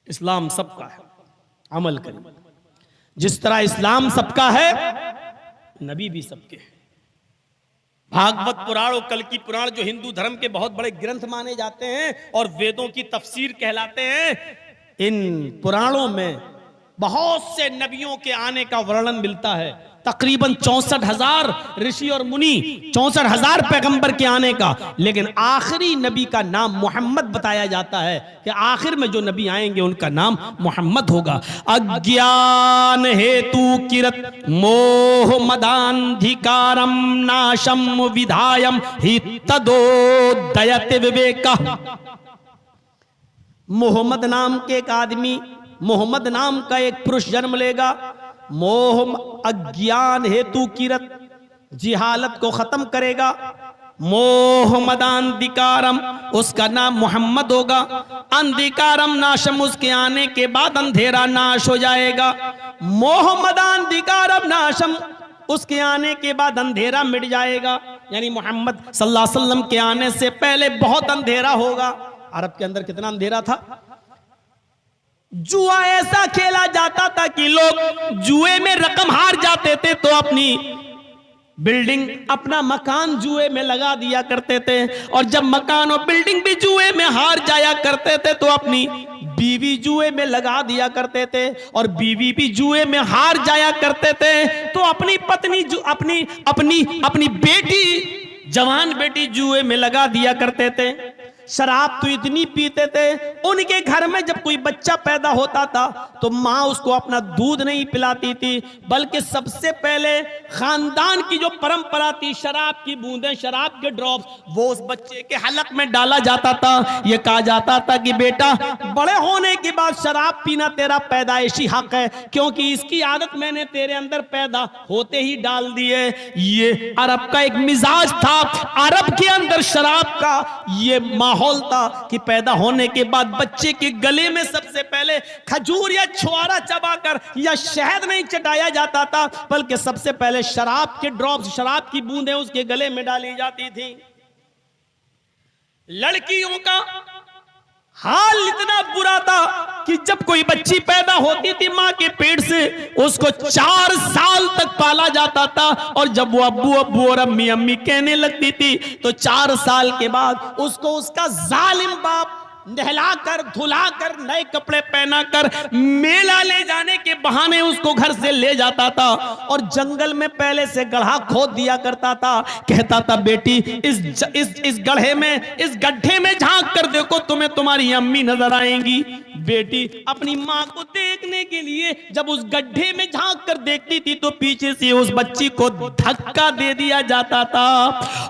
इस्लाम सबका है, अमल करें। जिस तरह इस्लाम सबका है, नबी भी सबके हैं। भागवत पुराण और कल की पुराण जो हिंदू धर्म के बहुत बड़े ग्रंथ माने जाते हैं और वेदों की तफसीर कहलाते हैं, इन पुराणों में बहुत से नबियों के आने का वर्णन मिलता है। तकरीबन 64,000 ऋषि और मुनि, 64,000 पैगंबर के आने का, लेकिन आखिरी नबी का नाम मोहम्मद बताया जाता है कि आखिर में जो नबी आएंगे उनका नाम मोहम्मद होगा। अज्ञान हेतु किरत मोह मदांधिकारम नाशम विधायम हि तदोदयत विवेक। मोहम्मद नाम के एक आदमी, मोहम्मद नाम का एक पुरुष जन्म लेगा। मोह अज्ञान हेतु किरत, जिहालत को खत्म करेगा। मोह मदांधिकारम, उसका नाम मोहम्मद होगा। अंधिकारम नाशम, उसके आने के बाद अंधेरा नाश हो जाएगा। मोह मदांधिकारम नाशम, उसके आने के बाद अंधेरा मिट जाएगा। यानी मोहम्मद सल्लल्लाहु अलैहि वसल्लम के आने से पहले बहुत अंधेरा होगा। अरब के अंदर कितना अंधेरा था? जुआ ऐसा खेला जाता था कि लोग जुए में रकम हार जाते थे तो अपनी बिल्डिंग, अपना मकान जुए में लगा दिया करते थे। और जब मकान और बिल्डिंग भी जुए में हार जाया करते थे तो अपनी बीवी जुए में लगा दिया करते थे। और बीवी भी जुए में हार जाया करते थे तो अपनी पत्नी, अपनी अपनी अपनी बेटी, जवान बेटी जुए में लगा दिया करते थे। शराब तो इतनी पीते थे, उनके घर में जब कोई बच्चा पैदा होता था तो माँ उसको अपना दूध नहीं पिलाती थी, बल्कि सबसे पहले खानदान की जो परंपरा थी, शराब की बूंदें, शराब के ड्रॉप्स, वो उस बच्चे के हलक में डाला जाता था। ये कहा जाता था कि बेटा, बड़े होने के बाद शराब पीना तेरा पैदाइशी हक है, क्योंकि इसकी आदत मैंने तेरे अंदर पैदा होते ही डाल दी है। ये अरब का एक मिजाज था। अरब के अंदर शराब का ये माहौल था कि पैदा होने के बाद बच्चे के गले में सबसे पहले खजूर या छुआरा चबाकर या शहद नहीं चटाया जाता था, बल्कि सबसे पहले शराब के ड्रॉप्स, शराब की बूंदें उसके गले में डाली जाती थी। लड़कियों का हाल इतना बुरा था कि जब कोई बच्ची पैदा होती थी मां के पेट से, उसको 4 साल तक पाला जाता था। और जब वो अब्बू अब्बू और अम्मी अम्मी कहने लगती थी तो 4 साल के बाद उसको उसका जालिम बाप नहलाकर धुलाकर नए कपड़े पहनाकर मेला ले जाने के बहाने उसको घर से ले जाता था और जंगल में पहले से गड्ढा खोद दिया करता था। कहता था, बेटी इस गड्ढे में, इस गड्ढे में झांक कर देखो, तुम्हें तुम्हारी अम्मी नजर आएंगी। बेटी अपनी माँ को देखने के लिए जब उस गड्ढे में झांक कर देखती थी तो पीछे से उस बच्ची को धक्का दे दिया जाता था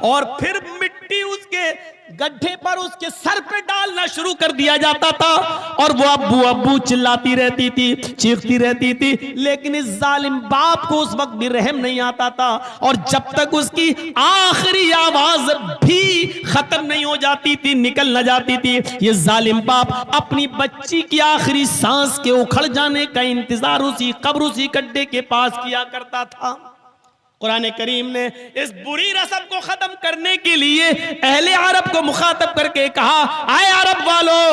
और फिर मिट्टी उसके गड्ढे पर उसके सर पे डालना शुरू कर दिया जाता था और वो अब्बू अब्बू चिल्लाती रहती थी, चीखती रहती थी। लेकिन इस जालिम बाप को उस वक्त भी रहम नहीं आता था और जब तक उसकी आखिरी आवाज भी खत्म नहीं हो जाती थी, निकल न जाती थी, ये जालिम बाप अपनी बच्ची की आखिरी सांस के उखड़ जाने का इंतजार उसी कब्र, उसी गड्ढे के पास किया करता था। कुरान करीम ने इस बुरी रस्म को खत्म करने के लिए अहले अरब को मुखातब करके कहा, आए अरब वालों,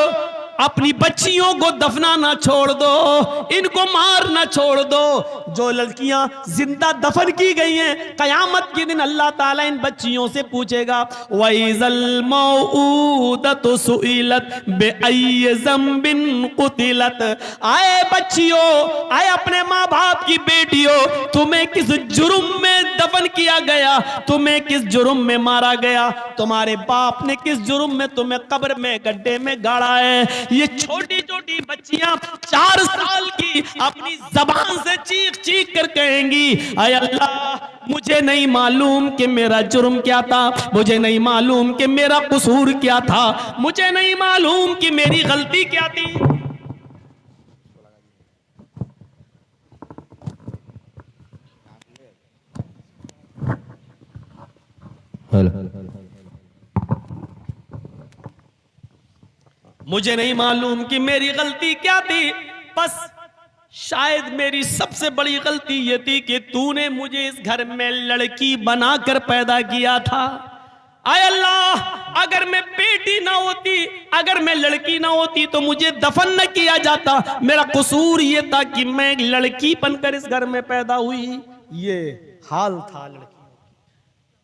अपनी बच्चियों को दफनाना छोड़ दो, इनको मारना छोड़ दो। जो लड़कियां जिंदा दफन की गई हैं, कयामत के दिन अल्लाह ताला इन बच्चियों से पूछेगा, वइज़ल मौऊदतु सुइलत बिअय्यि ज़ंबिन कुतिलत। आए बच्चियों, आए अपने माँ बाप की बेटियों, तुम्हें किस जुर्म में दफन किया गया, तुम्हें किस जुर्म में मारा गया, तुम्हारे बाप ने किस जुर्म में तुम्हें कब्र में गड्ढे में गाड़ा है। ये छोटी छोटी बच्चियां 4 साल की अपनी जबान से चीख चीख कर कहेंगी, आय अल्लाह, मुझे नहीं मालूम कि मेरा जुर्म क्या था, मुझे नहीं मालूम कि मेरा कसूर क्या था, मुझे नहीं मालूम कि मेरी गलती क्या थी। मुझे नहीं मालूम कि मेरी गलती क्या थी, बस शायद मेरी सबसे बड़ी गलती ये थी कि तूने मुझे इस घर में लड़की बनाकर पैदा किया था। आय अल्लाह, अगर मैं बेटी ना होती, अगर मैं लड़की ना होती तो मुझे दफन न किया जाता। मेरा कसूर ये था कि मैं एक लड़की बनकर इस घर में पैदा हुई। ये हाल था लड़कियों की।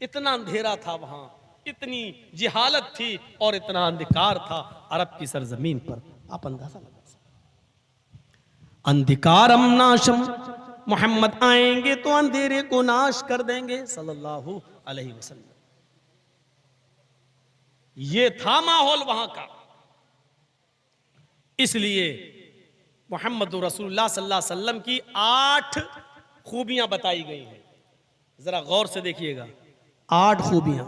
इतना अंधेरा था वहां, इतनी जिहालत थी और इतना अंधकार था अरब की सरजमीन पर। आप अंदाजा लगा सकते। अंधकारम नाशम, मोहम्मद आएंगे तो अंधेरे को नाश कर देंगे सल्लल्लाहु अलैहि वसल्लम। ये था माहौल वहां का। इसलिए मोहम्मद रसूलुल्लाह सल्लल्लाहु अलैहि वसल्लम की 8 खूबियां बताई गई हैं। जरा गौर से देखिएगा, 8 खूबियां।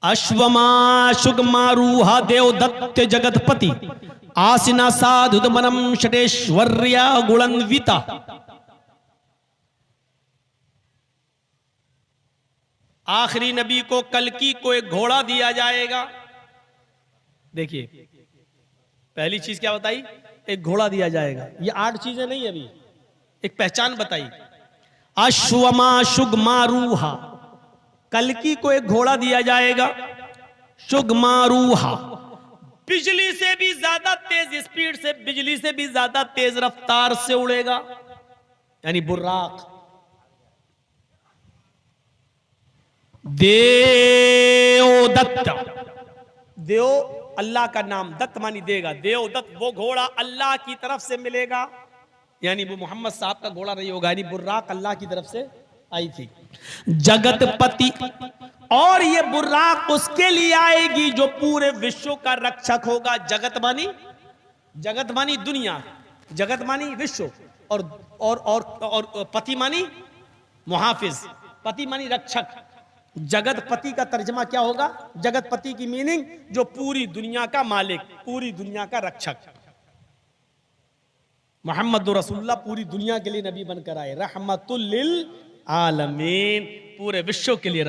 अश्वमा शुगमारूहा देवदत्त जगतपति आसिना साधुदमनम षटेश्वर्या गुणन्विता। आखिरी नबी को कल्कि को एक घोड़ा दिया जाएगा। देखिए, पहली चीज क्या बताई? एक घोड़ा दिया जाएगा। ये 8 चीजें नहीं, अभी एक पहचान बताई। अश्वमा शुगमारूहा, कल्कि को एक घोड़ा दिया जाएगा। शुगमारूहा, बिजली से भी ज्यादा तेज स्पीड से, बिजली से भी ज्यादा तेज रफ्तार से उड़ेगा, यानी बुर्राक। देवदत्त, देव अल्लाह का नाम, दत्त मानी देगा। देवदत्त वो घोड़ा अल्लाह की तरफ से मिलेगा, यानी वो मोहम्मद साहब का घोड़ा नहीं होगा, यानी बुर्राक अल्लाह की तरफ से आई थी। जगतपति, और ये बुर्राक उसके लिए आएगी जो पूरे विश्व का रक्षक होगा। जगत मानी, जगत मानी दुनिया, जगत मानी विश्व, और पति मानी मुहाफिज, पति मानी रक्षक। जगतपति का तर्जमा क्या होगा? जगतपति की मीनिंग जो पूरी दुनिया का मालिक, पूरी दुनिया का रक्षक। मोहम्मद रसूलुल्लाह पूरी दुनिया के लिए नबी बनकर आए, रहमतुल लिल आलमीन, पूरे विश्व के लिए।